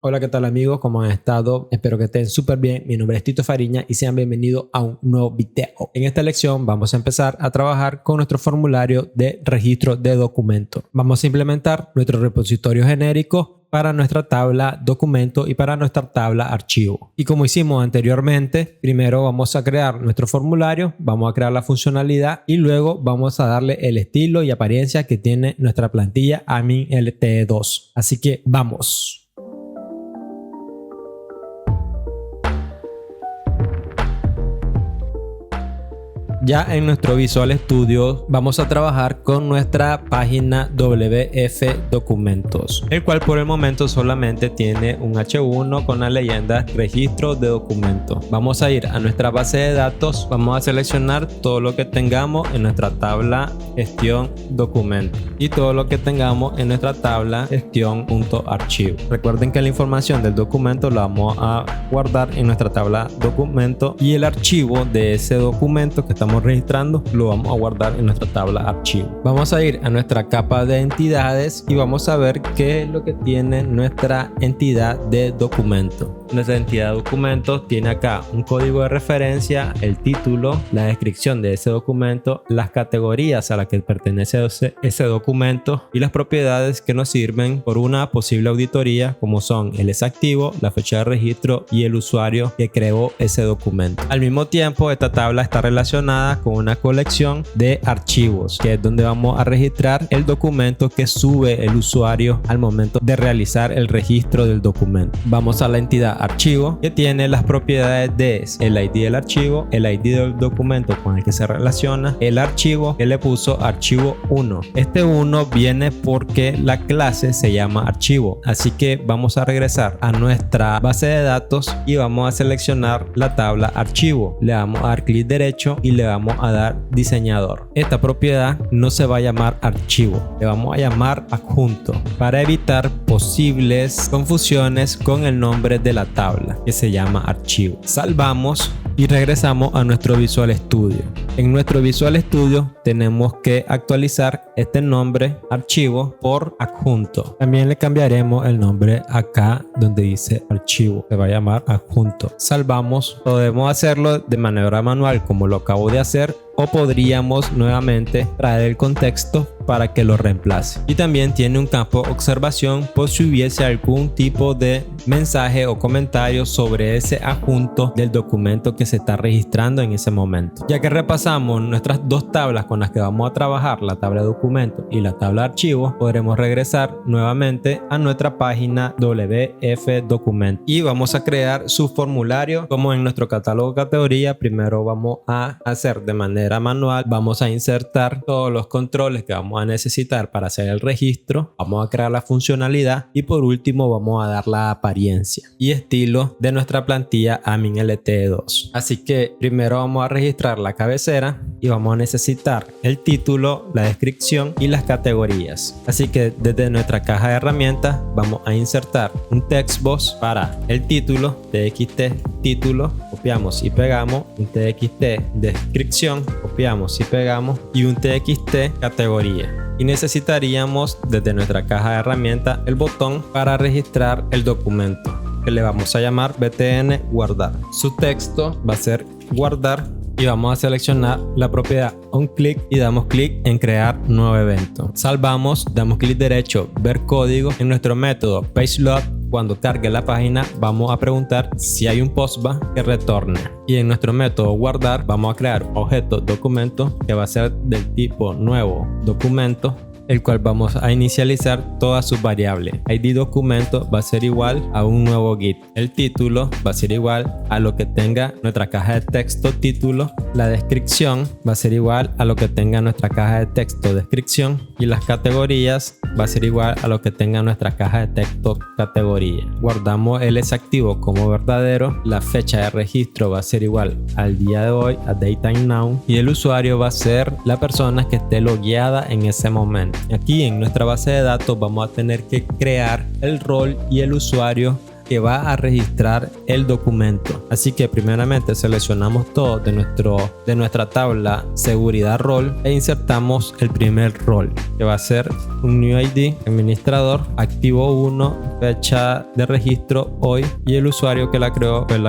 Hola, ¿qué tal amigos? ¿Cómo han estado? Espero que estén súper bien. Mi nombre es Tito Fariña y sean bienvenidos a un nuevo video. En esta lección vamos a empezar a trabajar con nuestro formulario de registro de documentos. Vamos a implementar nuestro repositorio genérico para nuestra tabla documento y para nuestra tabla archivo. Y como hicimos anteriormente, primero vamos a crear nuestro formulario, vamos a crear la funcionalidad y luego vamos a darle el estilo y apariencia que tiene nuestra plantilla Admin LTE2. Así que vamos. Ya en nuestro Visual Studio vamos a trabajar con nuestra página WF Documentos, el cual por el momento solamente tiene un H1 con la leyenda registro de documentos. Vamos a ir a nuestra base de datos, vamos a seleccionar todo lo que tengamos en nuestra tabla gestión documento y todo lo que tengamos en nuestra tabla gestión.archivo. Recuerden que la información del documento la vamos a guardar en nuestra tabla documento y el archivo de ese documento que estamos registrando lo vamos a guardar en nuestra tabla archivo. Vamos a ir a nuestra capa de entidades y vamos a ver qué es lo que tiene nuestra entidad de documento. Nuestra entidad de documentos tiene acá un código de referencia, el título, la descripción de ese documento, las categorías a las que pertenece ese documento y las propiedades que nos sirven por una posible auditoría, como son el exactivo, la fecha de registro y el usuario que creó ese documento. Al mismo tiempo, esta tabla está relacionada con una colección de archivos, que es donde vamos a registrar el documento que sube el usuario al momento de realizar el registro del documento. Vamos a la entidad archivo, que tiene las propiedades de el ID del archivo, el ID del documento con el que se relaciona, el archivo que le puso archivo 1. Este 1 viene porque la clase se llama archivo, así que vamos a regresar a nuestra base de datos y vamos a seleccionar la tabla archivo. Le vamos a dar clic derecho y le vamos a dar diseñador. Esta propiedad no se va a llamar archivo, le vamos a llamar adjunto para evitar posibles confusiones con el nombre de la tabla que se llama archivo. Salvamos y regresamos a nuestro Visual Studio. En nuestro Visual Studio tenemos que actualizar este nombre archivo por adjunto. También le cambiaremos el nombre acá donde dice archivo, se va a llamar adjunto. Salvamos. Podemos hacerlo de manera manual como lo acabo de hacer, o podríamos nuevamente traer el contexto para que lo reemplace. Y también tiene un campo observación por si hubiese algún tipo de mensaje o comentario sobre ese adjunto del documento que se está registrando en ese momento. Ya que repasamos nuestras dos tablas con las que vamos a trabajar, la tabla de documento y la tabla de archivos, podremos regresar nuevamente a nuestra página WF Documento y vamos a crear su formulario como en nuestro catálogo categoría. Primero vamos a hacer de manera manual, vamos a insertar todos los controles que vamos a necesitar para hacer el registro, vamos a crear la funcionalidad y por último vamos a dar la apariencia y estilo de nuestra plantilla Admin LTE2. Así que primero vamos a registrar la cabecera y vamos a necesitar el título, la descripción y las categorías. Así que desde nuestra caja de herramientas vamos a insertar un text box para el título, txt título, copiamos y pegamos, un txt descripción, copiamos y pegamos y un txt categoría. Y necesitaríamos desde nuestra caja de herramientas el botón para registrar el documento, que le vamos a llamar btn guardar. Su texto va a ser guardar y vamos a seleccionar la propiedad on click y damos clic en crear nuevo evento. Salvamos, damos clic derecho ver código. En nuestro método pageLoad, cuando cargue la página vamos a preguntar si hay un postba que retorne, y en nuestro método guardar vamos a crear objeto documento que va a ser del tipo nuevo documento, el cual vamos a inicializar todas sus variables. ID documento va a ser igual a un nuevo git. El título va a ser igual a lo que tenga nuestra caja de texto título. La descripción va a ser igual a lo que tenga nuestra caja de texto descripción. Y las categorías va a ser igual a lo que tenga nuestra caja de texto categoría. Guardamos el exactivo como verdadero. La fecha de registro va a ser igual al día de hoy, a date and now. Y el usuario va a ser la persona que esté logueada en ese momento. Aquí en nuestra base de datos vamos a tener que crear el rol y el usuario que va a registrar el documento. Así que primeramente seleccionamos todo de nuestra tabla seguridad rol e insertamos el primer rol, que va a ser un new ID, administrador, activo 1, fecha de registro hoy y el usuario que la creó fue el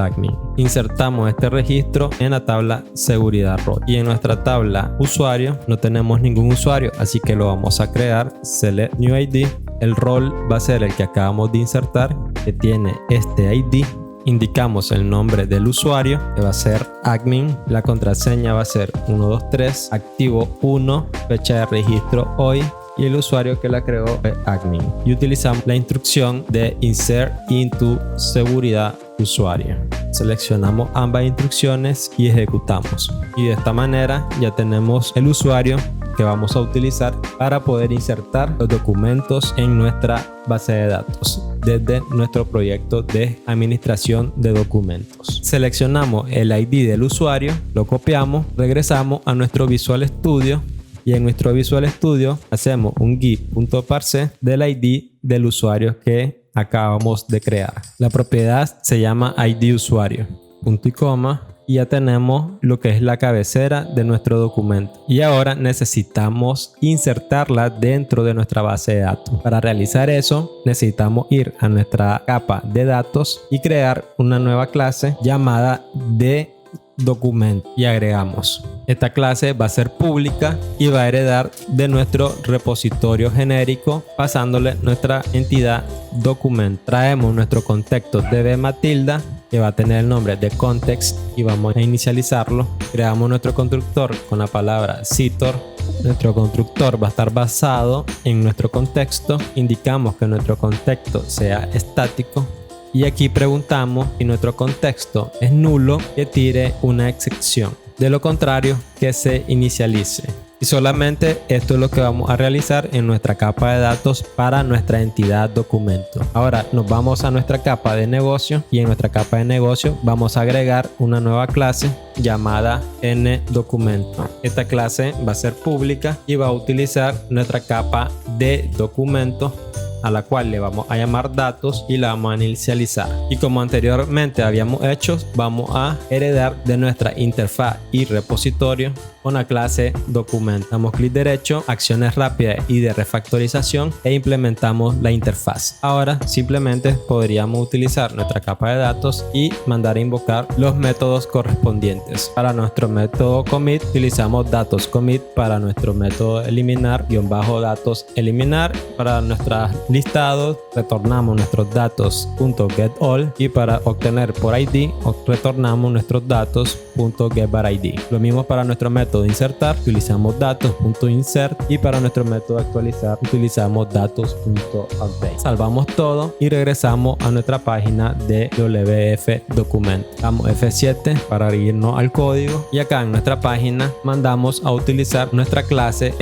admin. Insertamos este registro en la tabla seguridad rol y en nuestra tabla usuario no tenemos ningún usuario, así que lo vamos a crear. Select new ID. El rol va a ser el que acabamos de insertar, que tiene este ID. Indicamos el nombre del usuario, que va a ser admin. La contraseña va a ser 123, activo 1, fecha de registro hoy y el usuario que la creó fue admin. Y utilizamos la instrucción de insert into seguridad usuario. Seleccionamos ambas instrucciones y ejecutamos. Y de esta manera ya tenemos el usuario que vamos a utilizar para poder insertar los documentos en nuestra base de datos desde nuestro proyecto de administración de documentos. Seleccionamos el ID del usuario, lo copiamos, regresamos a nuestro Visual Studio y en nuestro Visual Studio hacemos un git.parse del ID del usuario que acabamos de crear. La propiedad se llama ID usuario, punto y coma. Y ya tenemos lo que es la cabecera de nuestro documento. Y ahora necesitamos insertarla dentro de nuestra base de datos. Para realizar eso, necesitamos ir a nuestra capa de datos y crear una nueva clase llamada de documento y agregamos. Esta clase va a ser pública y va a heredar de nuestro repositorio genérico pasándole nuestra entidad documento. Traemos nuestro contexto db matilda que va a tener el nombre de context y vamos a inicializarlo. Creamos nuestro constructor con la palabra Citor. Nuestro constructor va a estar basado en nuestro contexto. Indicamos que nuestro contexto sea estático. Y aquí preguntamos si nuestro contexto es nulo, que tire una excepción. De lo contrario, que se inicialice. Y solamente esto es lo que vamos a realizar en nuestra capa de datos para nuestra entidad documento. Ahora nos vamos a nuestra capa de negocio y en nuestra capa de negocio vamos a agregar una nueva clase llamada ndocumento. Esta clase va a ser pública y va a utilizar nuestra capa de documento, a la cual le vamos a llamar datos y la vamos a inicializar. Y como anteriormente habíamos hecho, vamos a heredar de nuestra interfaz y repositorio con la clase documento. Damos clic derecho, acciones rápidas y de refactorización e implementamos la interfaz. Ahora simplemente podríamos utilizar nuestra capa de datos y mandar a invocar los métodos correspondientes. Para nuestro método commit utilizamos datos commit, para nuestro método eliminar --datos eliminar, para nuestros listados retornamos nuestros datos .getAll y para obtener por ID retornamos nuestros datos .getBarID. Lo mismo para nuestro método de insertar, utilizamos datos.insert y para nuestro método de actualizar utilizamos datos.update. Salvamos todo y regresamos a nuestra página de WF documento. Damos F7 para irnos al código y acá en nuestra página mandamos a utilizar nuestra clase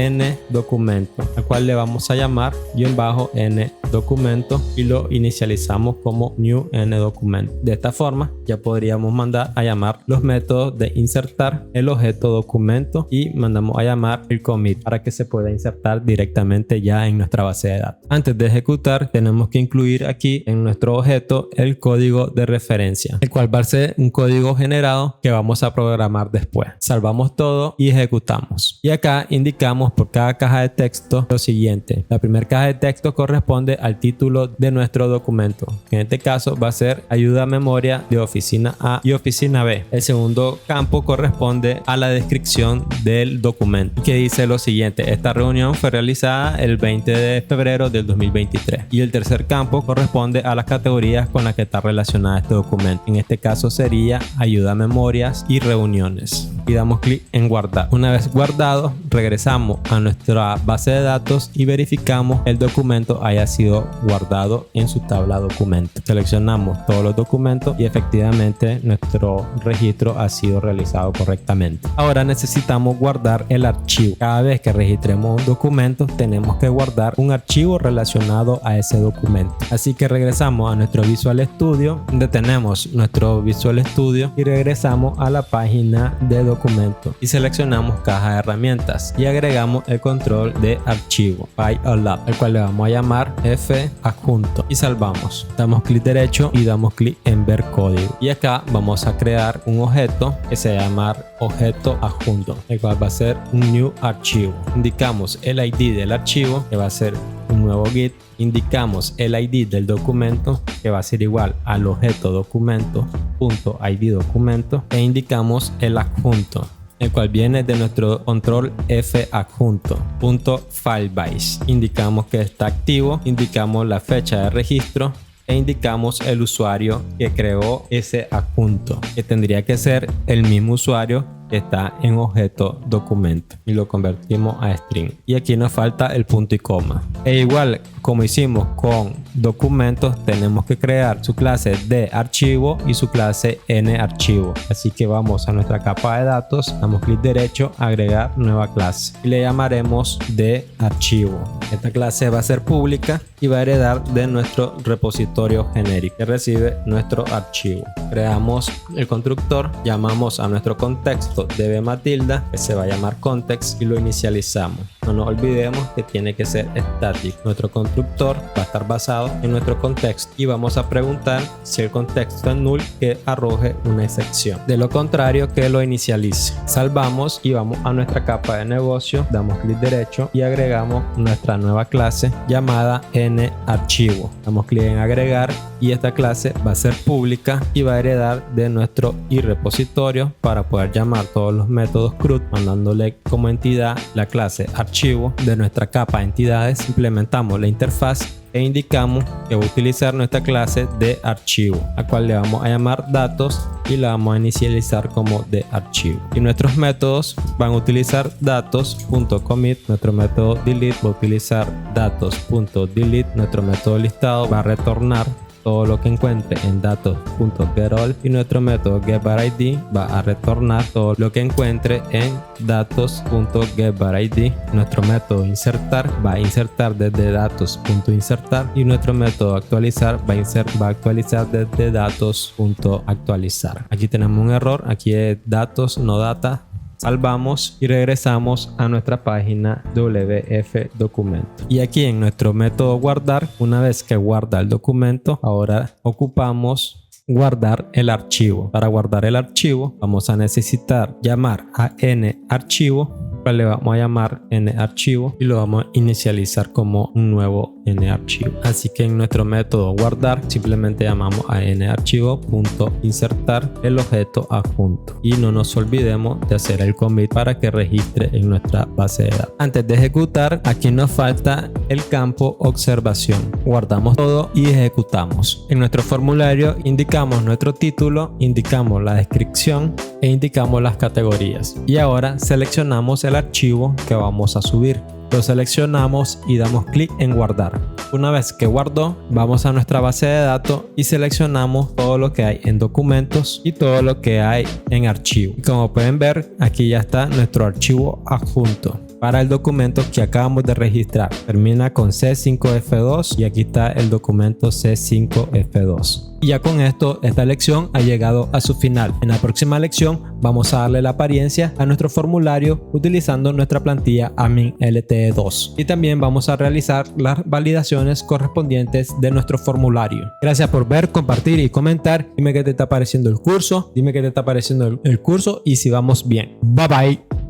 ndocumento, al cual le vamos a llamar _ndocumento y lo inicializamos como new ndocumento. De esta forma ya podríamos mandar a llamar los métodos de insertar, el objeto documento y mandamos a llamar el commit para que se pueda insertar directamente ya en nuestra base de datos. Antes de ejecutar tenemos que incluir aquí en nuestro objeto el código de referencia, el cual va a ser un código generado que vamos a programar después. Salvamos todo y ejecutamos. Y acá indicamos por cada caja de texto lo siguiente. La primera caja de texto corresponde al título de nuestro documento, que en este caso va a ser ayuda a memoria de oficina A y oficina B. El segundo campo corresponde a la descripción del documento, que dice lo siguiente: esta reunión fue realizada el 20 de febrero del 2023. Y el tercer campo corresponde a las categorías con las que está relacionada este documento. En este caso sería ayuda a memorias y reuniones. Y damos clic en guardar. Una vez guardado, regresamos a nuestra base de datos y verificamos el documento haya sido guardado en su tabla documento. Seleccionamos todos los documentos y efectivamente nuestro registro ha sido realizado correctamente. Ahora necesitamos guardar el archivo. Cada vez que registremos un documento tenemos que guardar un archivo relacionado a ese documento. Así que regresamos a nuestro Visual Studio, donde tenemos nuestro Visual Studio y regresamos a la página de documento y seleccionamos caja de herramientas y agregamos el control de archivo File Allow, el cual le vamos a llamar F adjunto y salvamos. Damos clic derecho y damos clic en ver código y acá vamos a crear un objeto que se llama objeto adjunto, el cual va a ser un new archivo. Indicamos el ID del archivo, que va a ser un nuevo git. Indicamos el ID del documento, que va a ser igual al objeto documento.id documento, e indicamos el adjunto, el cual viene de nuestro control F adjunto .filebase. Indicamos que está activo, indicamos la fecha de registro e indicamos el usuario que creó ese adjunto, que tendría que ser el mismo usuario que está en objeto documento, y lo convertimos a string. Y aquí nos falta el punto y coma. E igual como hicimos con documentos, tenemos que crear su clase de archivo y su clase n archivo. Así que vamos a nuestra capa de datos, damos clic derecho, agregar nueva clase y le llamaremos de archivo. Esta clase va a ser pública y va a heredar de nuestro repositorio genérico que recibe nuestro archivo. Creamos el constructor, llamamos a nuestro contexto db matilda, que se va a llamar context, y lo inicializamos. No nos olvidemos que tiene que ser estático. Nuestro constructor va a estar basado en nuestro contexto y vamos a preguntar si el contexto es null, que arroje una excepción. De lo contrario, que lo inicialice. Salvamos y vamos a nuestra capa de negocio, damos clic derecho y agregamos nuestra nueva clase llamada n archivo. Damos clic en agregar y esta clase va a ser pública y va a heredar de nuestro repositorio para poder llamar todos los métodos CRUD, mandándole como entidad la clase archivo. De nuestra capa de entidades implementamos la interfaz e indicamos que va a utilizar nuestra clase de archivo, a cual le vamos a llamar datos y la vamos a inicializar como de archivo. Y nuestros métodos van a utilizar datos.commit, nuestro método delete va a utilizar datos.delete, nuestro método listado va a retornar todo lo que encuentre en datos.getAll y nuestro método getVarID va a retornar todo lo que encuentre en datos.getVarID. Nuestro método insertar va a insertar desde datos.insertar y nuestro método actualizar va a actualizar desde datos.actualizar. Aquí tenemos un error, aquí es datos no data. Salvamos y regresamos a nuestra página WF documento. Y aquí en nuestro método guardar, una vez que guarda el documento, ahora ocupamos guardar el archivo. Para guardar el archivo vamos a necesitar llamar a n archivo, cual le vamos a llamar n archivo y lo vamos a inicializar como un nuevo n archivo. Así que en nuestro método guardar simplemente llamamos a n archivo.insertar el objeto adjunto y no nos olvidemos de hacer el commit para que registre en nuestra base de datos. Antes de ejecutar, aquí nos falta el campo observación. Guardamos todo y ejecutamos. En nuestro formulario indicamos nuestro título, indicamos la descripción e indicamos las categorías. Y ahora seleccionamos el archivo que vamos a subir. Lo seleccionamos y damos clic en guardar. Una vez que guardó, vamos a nuestra base de datos y seleccionamos todo lo que hay en documentos y todo lo que hay en archivo. Y como pueden ver, aquí ya está nuestro archivo adjunto para el documento que acabamos de registrar. Termina con C5F2 y aquí está el documento C5F2. Y ya con esto, esta lección ha llegado a su final. En la próxima lección vamos a darle la apariencia a nuestro formulario utilizando nuestra plantilla admin LTE2. Y también vamos a realizar las validaciones correspondientes de nuestro formulario. Gracias por ver, compartir y comentar. Dime qué te está pareciendo el curso. Dime qué te está pareciendo el curso y si vamos bien. Bye bye.